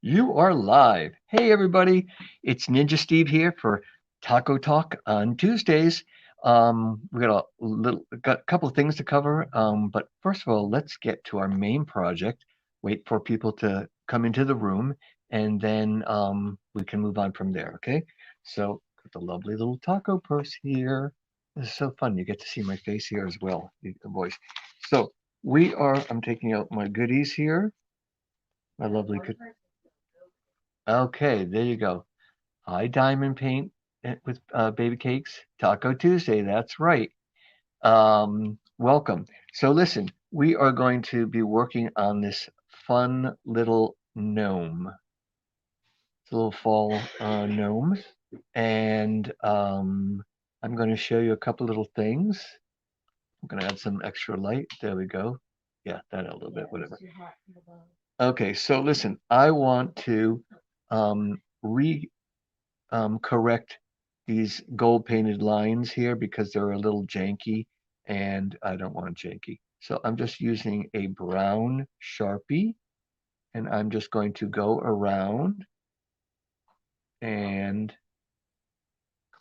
You are live. Hey, everybody. It's Ninja Steve here for Taco Talk on Tuesdays. We got a couple of things to cover. But first of all, let's get to our main project. Wait for people to come into the room, and then we can move on from there. Okay. So, got the lovely little taco purse here. This is so fun. You get to see my face here as well, the voice. So, I'm taking out my goodies here. My lovely. Okay, there you go. High diamond paint with baby cakes. Taco Tuesday, that's right. Welcome. So listen, we are going to be working on this fun little gnome. It's a little fall gnome. And I'm going to show you a couple little things. I'm going to add some extra light. There we go. Yeah, that a little bit, whatever. Okay, so listen, I want to re correct these gold painted lines here because they're a little janky and I don't want janky. So I'm just using a brown Sharpie and I'm just going to go around and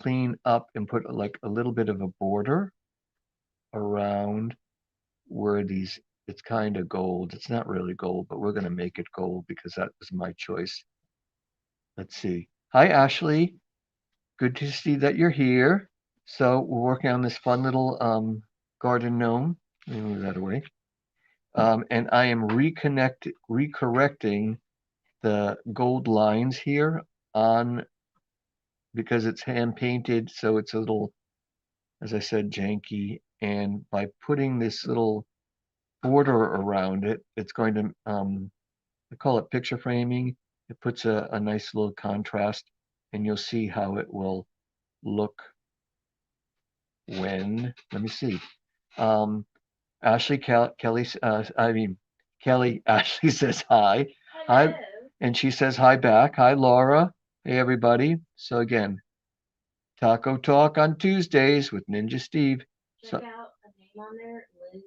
clean up and put like a little bit of a border around where it's kind of gold. It's not really gold, but we're going to make it gold because that was my choice. Let's see. Hi, Ashley. Good to see that you're here. So we're working on this fun little garden gnome. Let me move that away. And I am recorrecting the gold lines here on because it's hand painted, so it's a little, as I said, janky. And by putting this little border around it, it's going to I call it picture framing. It puts a nice little contrast, and you'll see how it will look when. Let me see. Um, Ashley Kelly, I mean Kelly. Ashley says hi, hi, and she says hi back. Hi, Laura. Hey, everybody. So again, Taco Talk on Tuesdays with Ninja Steve. So, check out a name on there, Liz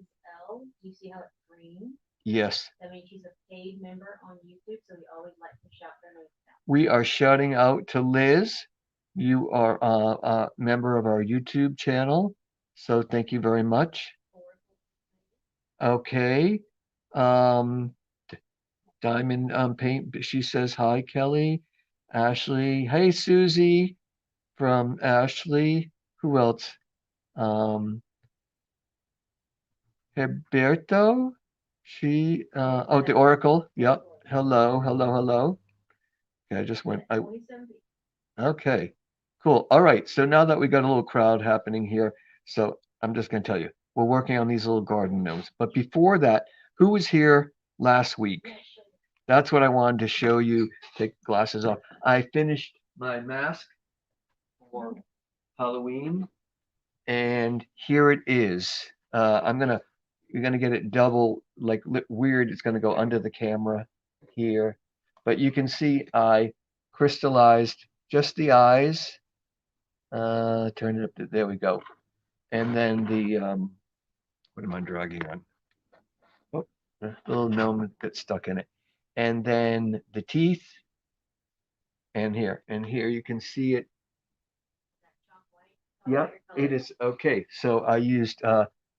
L. Do you see how it's green? Yes. That means she's a paid member on YouTube, so we always like to shout their names out. We are shouting out to Liz. You are a member of our YouTube channel, so thank you very much. Okay. Um, Diamond Paint, she says hi, Kelly. Ashley, hey, Susie from Ashley. Who else? Um, Herberto. Oh, the Oracle. Yep. Hello, hello, hello. Okay, I just went. Okay, cool. All right. So now that we got a little crowd happening here, so I'm just going to tell you, we're working on these little garden gnomes. But before that, who was here last week? That's what I wanted to show you. Take the glasses off. I finished my mask for Halloween, and here it is. You're gonna get it double, like weird. It's gonna go under the camera here, but you can see I crystallized just the eyes. Turn it up to, there we go. And then what am I dragging on? Oh, the little gnome got stuck in it. And then the teeth, and here you can see it. Yep, it is okay. So I used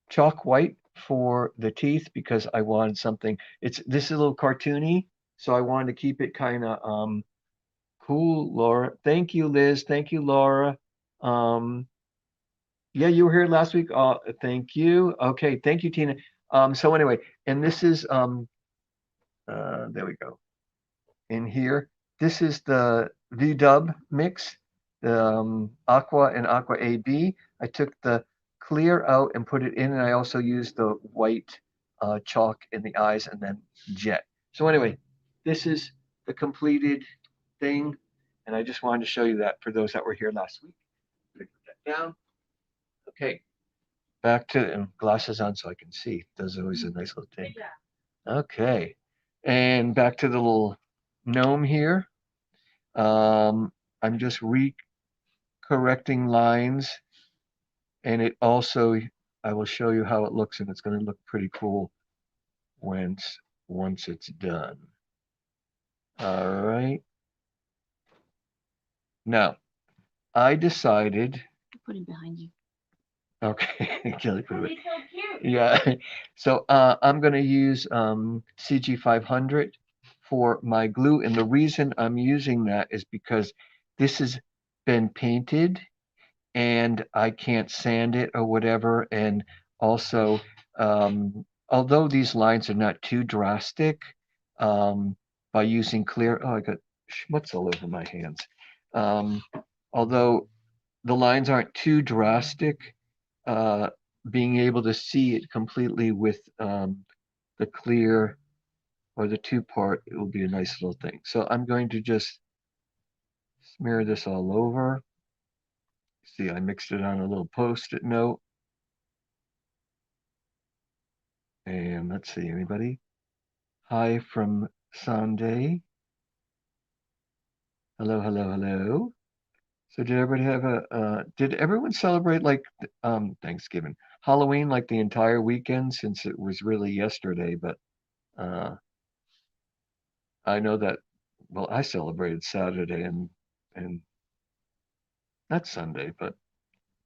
chalk white for the teeth because I wanted something. This is a little cartoony, so I wanted to keep it kind of cool. Laura, thank you, Liz. Thank you, Laura. Um, yeah, you were here last week. Thank you. Okay, thank you, Tina. So anyway, and this is there we go. In here, this is the V-Dub mix, the Aqua and Aqua AB. I took the clear out and put it in, and I also used the white chalk in the eyes and then jet. So anyway, this is the completed thing, and I just wanted to show you that for those that were here last week. Put that down. Okay, back to glasses on so I can see. Those are always a nice little thing. Okay, and back to the little gnome here. I'm just re-correcting lines, and it also, I will show you how it looks, and it's going to look pretty cool once it's done. All right. Now, I decided. Put him behind you. Okay, Kelly put it. Yeah. So I'm going to use CG 500 for my glue, and the reason I'm using that is because this has been painted and I can't sand it or whatever. And also, although these lines are not too drastic, by using clear, oh, I got schmutz all over my hands. Um, although the lines aren't too drastic, uh, being able to see it completely with the clear or the two-part, it will be a nice little thing. So I'm going to just smear this all over. See, I mixed it on a little post-it note. And let's see, anybody? Hi from Sunday. Hello, hello, hello. So did everybody have did everyone celebrate like Thanksgiving, Halloween like the entire weekend since it was really yesterday, but uh I know that well I celebrated Saturday and not Sunday, but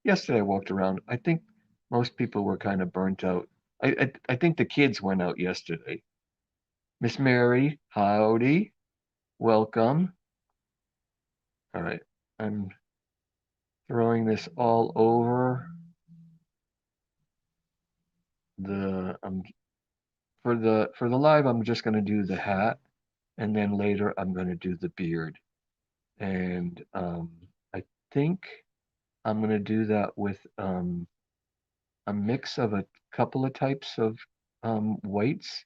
yesterday I walked around. I think most people were kind of burnt out. I think the kids went out yesterday. Miss Mary, howdy, welcome. All right, I'm throwing this all over the for the live. I'm just going to do the hat, and then later I'm going to do the beard, and I think I'm going to do that with a mix of a couple of types of whites,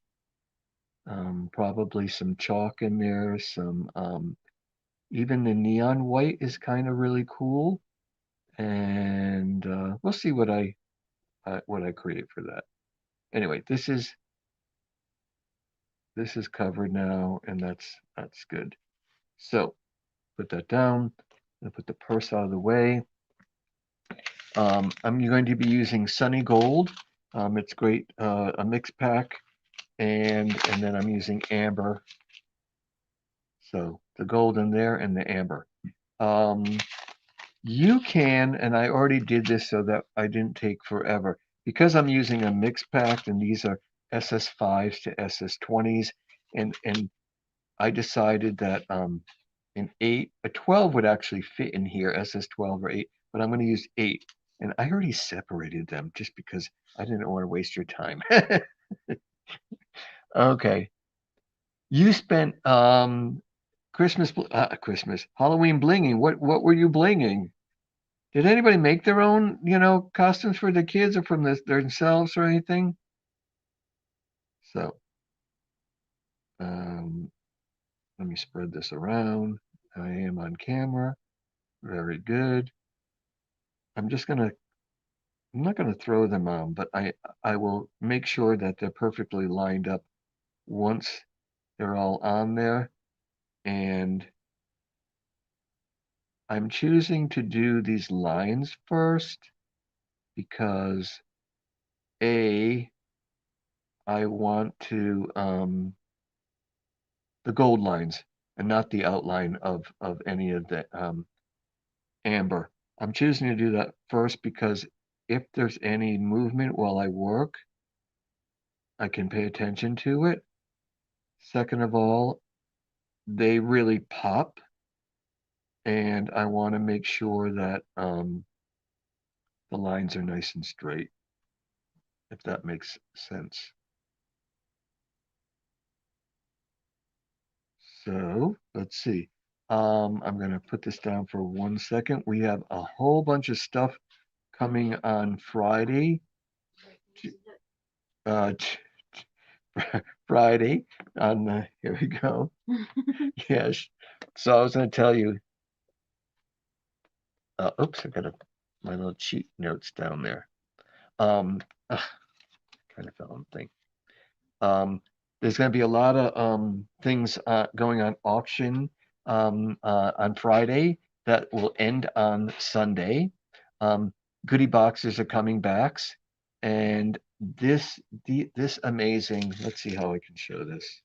probably some chalk in there, some even the neon white is kind of really cool, and we'll see what I create for that. Anyway, this is covered now, and that's good. So put that down. I'll put the purse out of the way. I'm going to be using Sunny Gold. It's great, a mix pack, and then I'm using amber. So the gold in there and the amber. Um, you can, and I already did this so that I didn't take forever. Because I'm using a mix pack, and these are SS5s to SS20s, and I decided that an 8, a 12 would actually fit in here, SS12 or 8, but I'm going to use 8. And I already separated them just because I didn't want to waste your time. Okay. You spent Christmas, Halloween blinging. What were you blinging? Did anybody make their own, costumes for the kids or from themselves or anything? So, um, let me spread this around. I am on camera. Very good. I'm just gonna I'm not gonna throw them on, but I will make sure that they're perfectly lined up once they're all on there. And I'm choosing to do these lines first because A, I want to the gold lines and not the outline of any of the amber. I'm choosing to do that first because if there's any movement while I work, I can pay attention to it. Second of all, they really pop, and I want to make sure that the lines are nice and straight, if that makes sense. So let's see. I'm going to put this down for 1 second. We have a whole bunch of stuff coming on Friday. Uh, Friday on here we go. Yes. So I was going to tell you. Oops, I got my little cheat notes down there. Um, kind of fell on the thing. There's going to be a lot of things going on auction on Friday that will end on Sunday. Goodie boxes are coming back, and this amazing. Let's see how I can show this.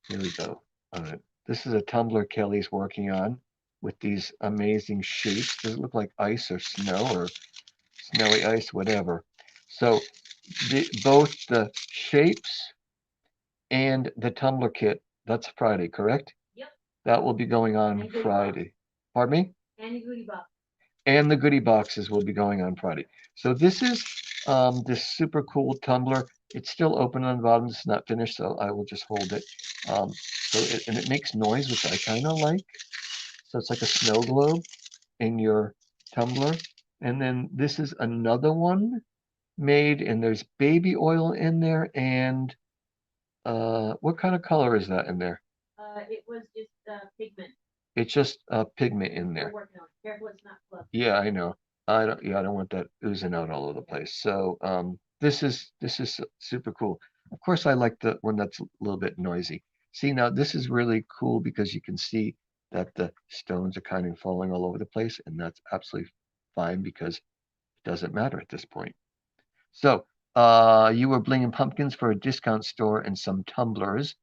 Here we go. All right. This is a tumbler Kelly's working on with these amazing shapes. Does it look like ice or snow or snowy ice, whatever? So both the shapes and the tumbler kit, that's Friday, correct? Yep. That will be going on And Friday. Pardon me? And goodie box. And the goodie boxes will be going on Friday. So this is this super cool tumbler. It's still open on the bottom. It's not finished, so I will just hold it. And it makes noise, which I kind of like. So it's like a snow globe in your tumbler. And then this is another one made, and there's baby oil in there. And what kind of color is that in there? It was just pigment. It's just pigment in We're there. working on it. Careful, it's not fluff. Yeah, I know. I don't. Yeah, I don't want that oozing out all over the place. So this is super cool. Of course, I like the one that's a little bit noisy. See, now this is really cool because you can see that the stones are kind of falling all over the place, and that's absolutely fine because it doesn't matter at this point. So, you were blinging pumpkins for a discount store and some tumblers.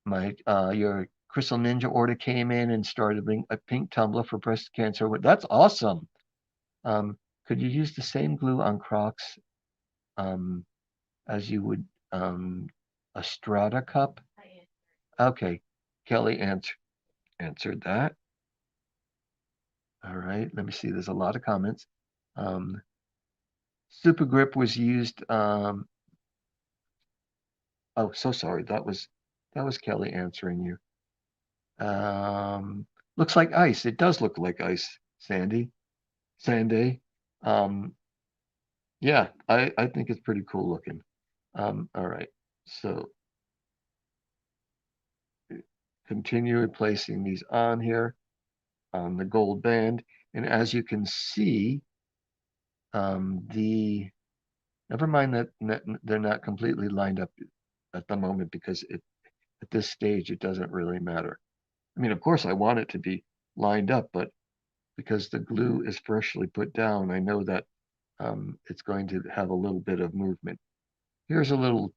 Your Crystal Ninja order came in and started bring a pink tumbler for breast cancer. That's awesome. Could you use the same glue on Crocs um, as you would a Strata cup? Okay, Kelly answered that. All right, let me see. There's a lot of comments. Um, Super grip was used. Oh, so sorry. That was Kelly answering you. Looks like ice. It does look like ice, Sandy. Sandy. Um, yeah, I think it's pretty cool looking. All right. So continue placing these on here on the gold band. And as you can see, never mind that they're not completely lined up at the moment because at this stage, it doesn't really matter. I mean, of course, I want it to be lined up, but because the glue is freshly put down, I know that it's going to have a little bit of movement. Here's a little,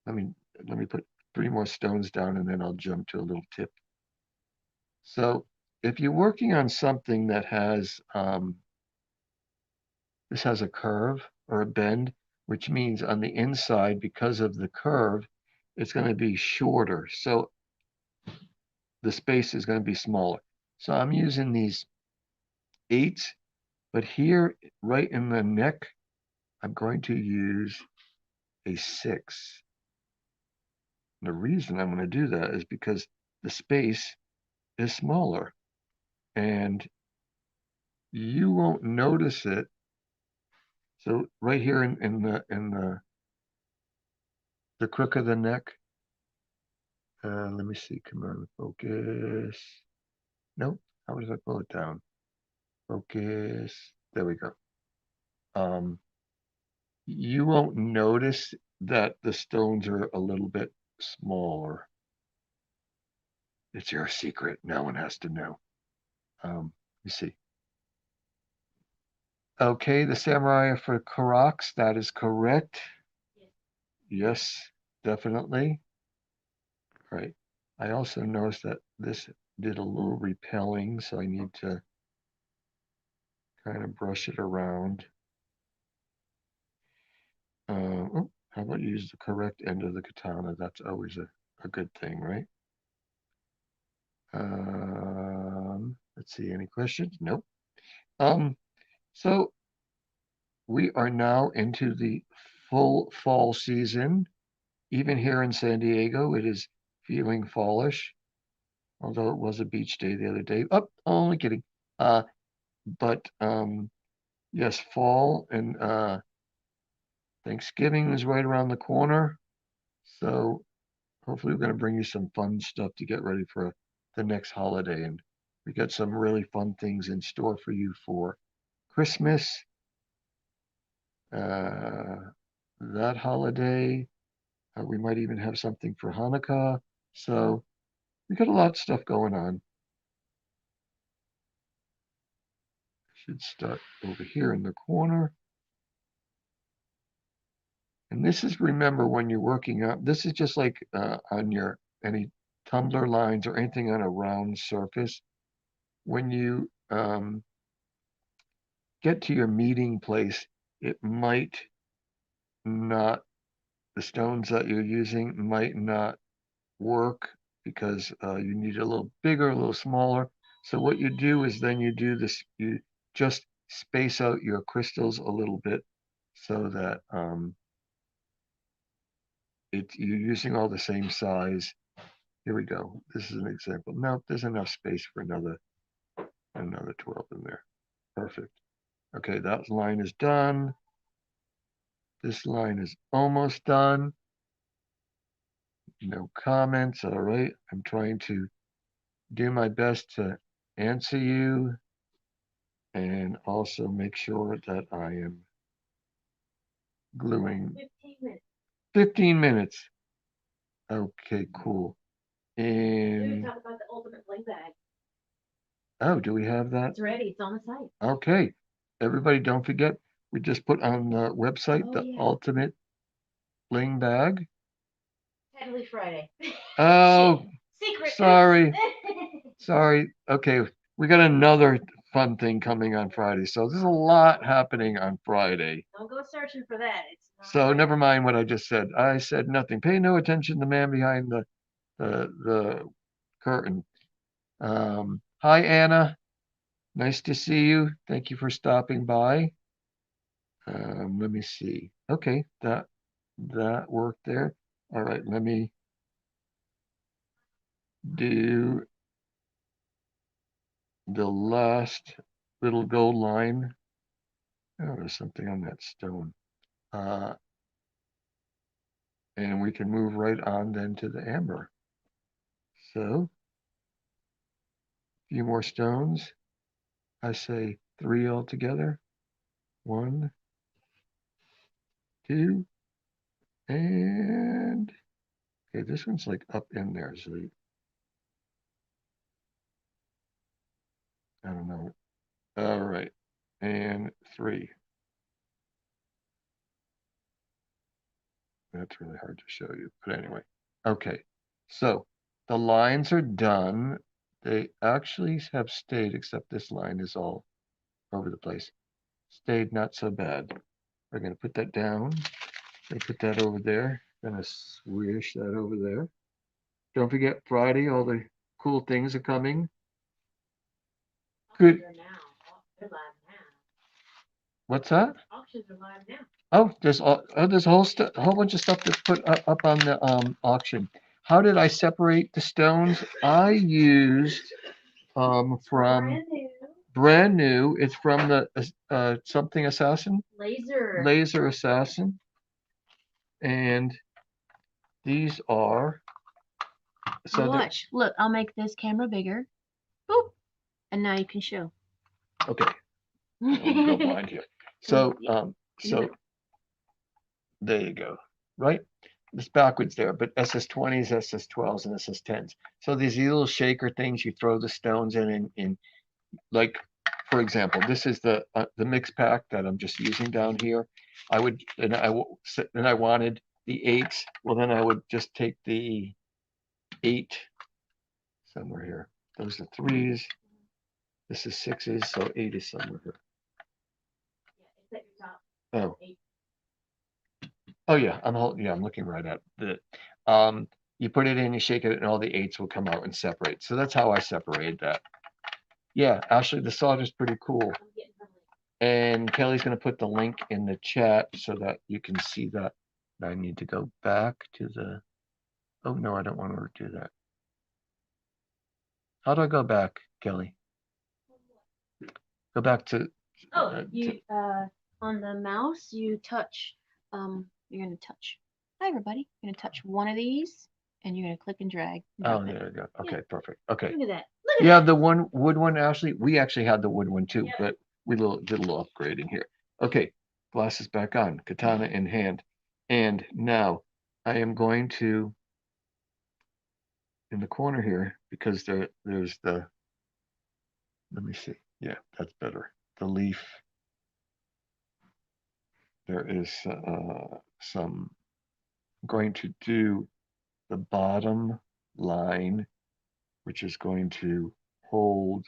let me, let me put 3 more stones down and then I'll jump to a little tip. So if you're working on something that has, this has a curve or a bend, which means on the inside, because of the curve, it's going to be shorter. So the space is going to be smaller. So I'm using these 8s, but here, right in the neck, I'm going to use a 6. And the reason I'm going to do that is because the space is smaller and you won't notice it. So right here in the crook of the neck, let me see, come on, focus. Nope, how does I pull it down? Focus, there we go. You won't notice that the stones are a little bit smaller. It's your secret, no one has to know. Let me see. Okay, the samurai for Karoks, that is correct. Yes, definitely. Right. I also noticed that this did a little repelling, so I need to kind of brush it around. Oh, how about you use the correct end of the katana? That's always a good thing, right? Let's see, any questions? Nope. Um, so we are now into the full fall season. Even here in San Diego, it is feeling fallish, although it was a beach day the other day. Oh, only kidding. But yes, fall and Thanksgiving is right around the corner. So hopefully we're going to bring you some fun stuff to get ready for the next holiday. And we got some really fun things in store for you for Christmas, uh, that holiday. We might even have something for Hanukkah. So we got a lot of stuff going on. Should start over here in the corner. And this is, remember, when you're working up, this is just like on your any tumbler lines or anything on a round surface. When you get to your meeting place, it might not, the stones that you're using might not work because you need a little bigger, a little smaller. So what you do is then you do this, you just space out your crystals a little bit so that you're using all the same size. Here we go. This is an example. Nope, there's enough space for another 12 in there. Perfect. Okay, that line is done. This line is almost done. No comments. All right. I'm trying to do my best to answer you and also make sure that I am gluing. 15 minutes. 15 minutes. Okay, cool. We And talk about the ultimate bling bag. oh, do we have that? It's ready. It's on the site. Okay. Everybody, don't forget, we just put on the website the ultimate bling bag. Heavily Friday. Oh, Secret. sorry. Sorry. Okay, we got another fun thing coming on Friday. So there's a lot happening on Friday. Don't go searching for that. It's not So there. never mind what I just said. I said nothing. Pay no attention to the man behind the curtain. Hi, Anna. Nice to see you. Thank you for stopping by. Let me see. Okay, that worked there. All right, let me do the last little gold line. Oh, there's something on that stone. And we can move right on then to the amber. So, a few more stones. I say 3 altogether. 1, 2, and okay, this one's like up in there, so I don't know. All right, and 3. That's really hard to show you, but anyway. Okay, so the lines are done. They actually have stayed, except this line is all over the place. Stayed not so bad. We're going to put that down. I put that over there. Gonna swish that over there. Don't forget Friday, all the cool things are coming. Good. Auctions are now. They're live now. What's that? Auctions are live now. Oh, there's a whole bunch of stuff that's put up on the auction. How did I separate the stones? I used from brand new. It's from the something assassin. Laser assassin. And these are so Watch. Look, I'll make this camera bigger. Boop. And now you can show. okay. Go blind here. So so there you go. Right? It's backwards there, but SS20s, SS12s, and SS10s. So these little shaker things, you throw the stones in like, for example, this is the mix pack that I'm just using down here. I would, and I wanted the 8s. Well, then I would just take the 8 somewhere here. Those are 3s. This is 6s, so 8 is somewhere here. Yeah, it's at your top. Oh. 8. Oh yeah, I'm looking right at the you put it in, you shake it, and all the 8s will come out and separate. So that's how I separated that. Yeah, actually the solder's pretty cool. And Kelly's gonna put the link in the chat so that you can see that. I need to go back to the, oh no, I don't want her to do that. How do I go back, Kelly? Go back to On the mouse you touch you're gonna touch. Hi everybody. You're gonna touch one of these and you're gonna click and drag. Oh, there we go. Okay, perfect. Okay. Look at that. Yeah, the wood one, Ashley. We actually had the wood one too, but we did a little upgrading here. Okay, glasses back on, katana in hand. And now I am going to, in the corner here, because there's the, let me see. Yeah, that's better. The leaf. there is some, I'm going to do the bottom line, which is going to hold,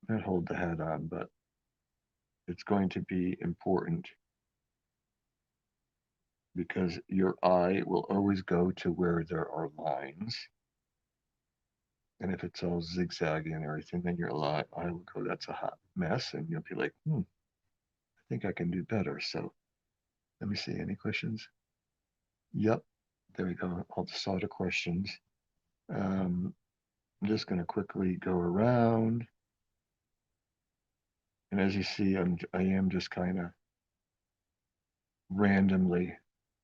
not hold the head on, but it's going to be important because your eye will always go to where there are lines. And if it's all zigzaggy and everything, then your eye will go, that's a hot mess. And you'll be like, I think I can do better. So let me see, any questions? Yep, there we go. All the sort of questions. I'm just going to quickly go around. And as you see, I am just kind of randomly,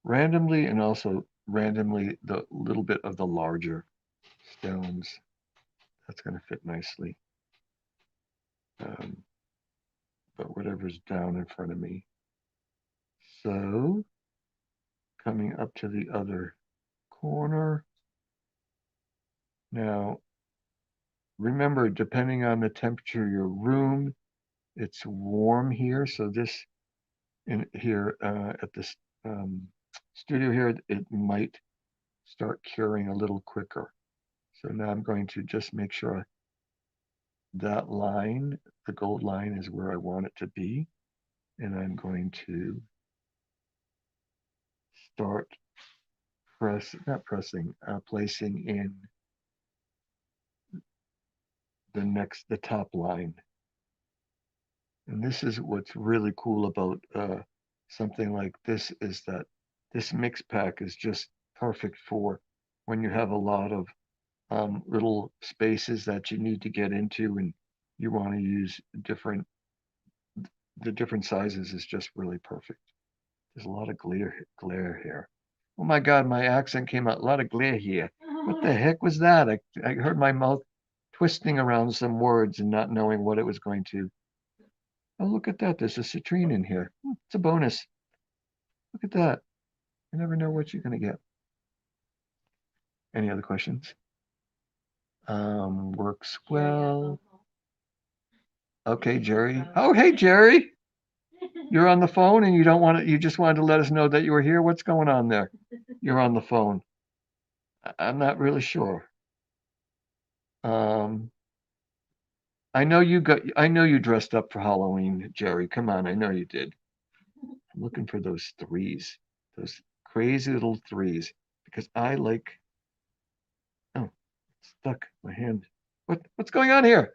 and also randomly the little bit of the larger stones. That's going to fit nicely. But whatever's down in front of me. So coming up to the other corner. Now, remember, depending on the temperature of your room, it's warm here. So this in here at this studio here, it might start curing a little quicker. So now I'm going to just make sure that line, the gold line, is where I want it to be. And I'm going to start placing in the top line. And this is what's really cool about something like this, is that this mix pack is just perfect for when you have a lot of little spaces that you need to get into and you want to use the different sizes is just really perfect. There's a lot of glare here. Oh my God, my accent came out. A lot of glare here. What the heck was that? I heard my mouth twisting around some words and not knowing what it was going to. Oh, look at that. There's a citrine in here. It's a bonus. Look at that. You never know what you're going to get. Any other questions? Works well. Okay, Jerry. Oh, hey, Jerry. You're on the phone and you don't want to, you just wanted to let us know that you were here. What's going on there? You're on the phone. I'm not really sure. I know you dressed up for Halloween, Jerry. Come on, I know you did. I'm looking for those threes, those crazy little threes, because I like, oh, stuck my hand. What's going on here?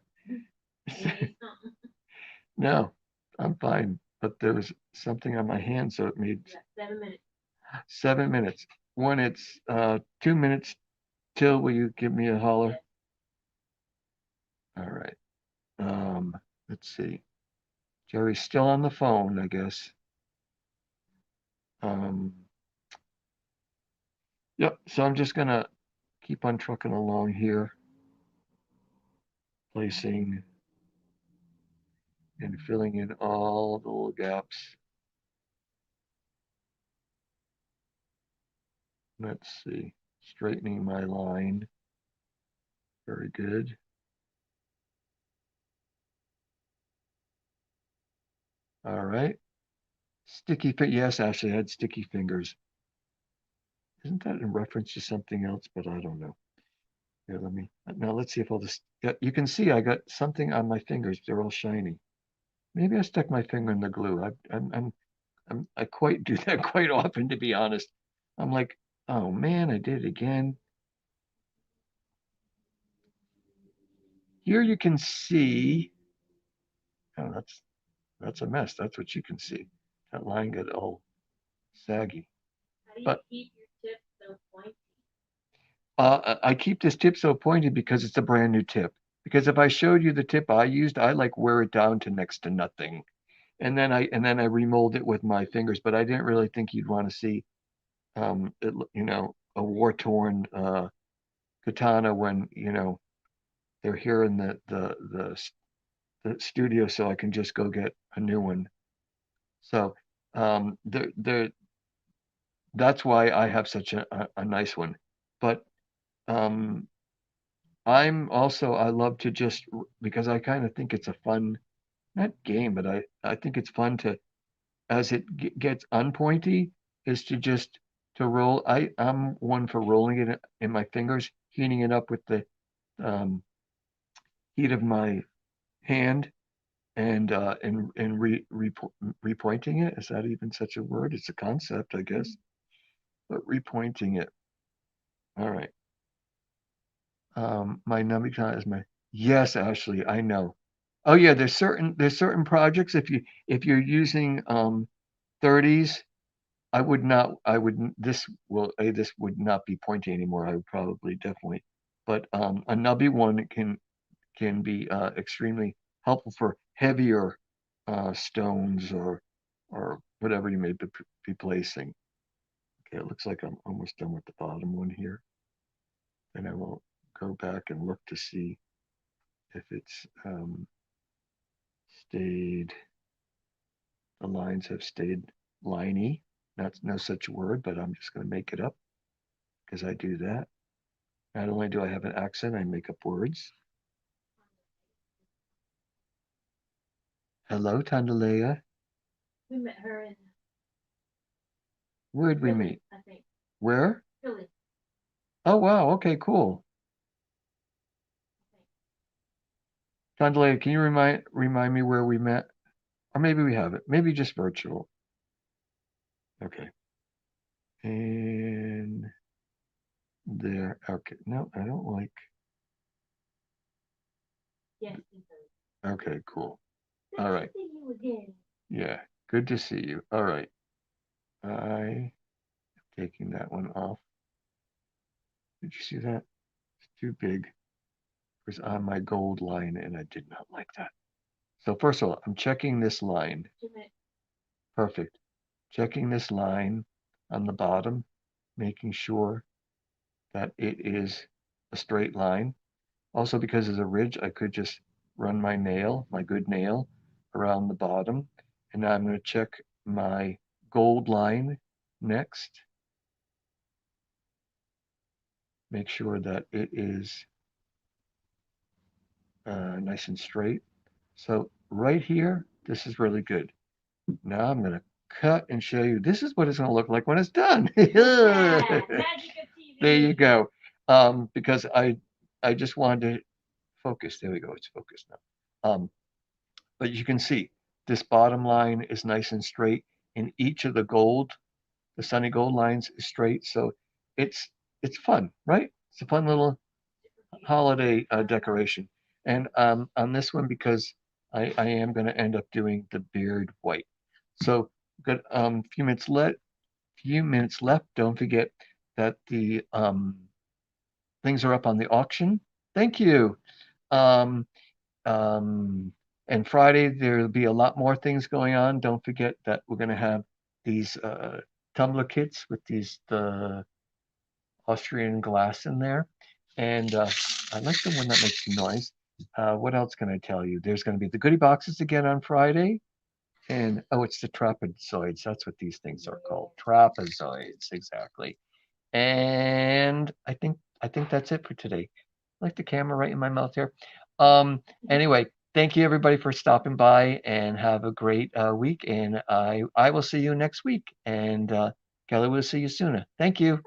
No, I'm fine. But there was something on my hand, so it made 7 minutes. 7 minutes. When it's 2 minutes till, will you give me a holler? All right. Let's see. Jerry's still on the phone, I guess. Yep. So I'm just gonna keep on trucking along here, placing and filling in all the little gaps. Let's see. Straightening my line. Very good. All right. Yes, Ashley, I had sticky fingers. Isn't that in reference to something else? But I don't know. Here, let's see if all this, yeah, you can see I got something on my fingers. They're all shiny. Maybe I stuck my finger in the glue. I quite do that quite often, to be honest. I'm like, oh man, I did it again. Here you can see, oh, that's a mess. That's what you can see. That line got all saggy. How do you But keep your tip so pointy? I keep this tip so pointed because it's a brand new tip. Because if I showed you the tip I used, I like wear it down to next to nothing. And then I remold it with my fingers, but I didn't really think you'd want to see a war-torn katana when, they're here in the studio, so I can just go get a new one. So that's why I have such a nice one. But um, I love to just, because I kind of think it's a fun not game, but I think it's fun to, as it gets unpointy, is to just to roll. I'm one for rolling it in my fingers, heating it up with the um, heat of my hand, and repointing it. Is that even such a word? It's a concept, I guess. But repointing it. All right. My Namika is my yes, Ashley. I know. Oh yeah, there's certain projects if you're using 30s. This would not be pointy anymore. I would probably definitely, but a nubby one can be extremely helpful for heavier stones or whatever you may be placing. Okay, it looks like I'm almost done with the bottom one here. And I will go back and look to see if it's stayed, the lines have stayed liney. That's no such word, but I'm just going to make it up because I do that. Not only do I have an accent, I make up words. Hello, Tandalea. We met her in Where'd we Philly, meet? I think. Where? Philly. Oh, wow. Okay, cool. Tandalea, can you remind me where we met? Or maybe we haven't. Maybe just virtual. Okay. And there. Okay. No, I don't like. Yes. Okay, cool. Good All to right. see you again. Yeah, good to see you. All right. I am taking that one off. Did you see that? It's too big. It was on my gold line, and I did not like that. So first of all, I'm checking this line. Perfect. Checking this line on the bottom, making sure that it is a straight line. Also, because there's a ridge, I could just run my nail, my good nail, around the bottom. And now I'm going to check my gold line next. Make sure that it is nice and straight. So right here, this is really good. Now I'm going to cut and show you. This is what it's going to look like when it's done. Magic of TV. There you go. Because I just wanted to focus. There we go. It's focused now. But you can see this bottom line is nice and straight, and each of the sunny gold lines is straight. So it's it's fun, right? It's a fun little holiday decoration. And on this one, because I am going to end up doing the beard white. So got few minutes left. Don't forget that the things are up on the auction. Thank you. Um, um, and Friday there'll be a lot more things going on. Don't forget that we're going to have these tumbler kits with the Austrian glass in there. And I like the one that makes the noise. What else can I tell you? There's going to be the goodie boxes again on Friday. And oh, it's the trapezoids. That's what these things are called. Trapezoids, exactly. And I think that's it for today. I like the camera right in my mouth here. Anyway, thank you everybody for stopping by and have a great week. And I will see you next week. And Kelly will see you sooner. Thank you.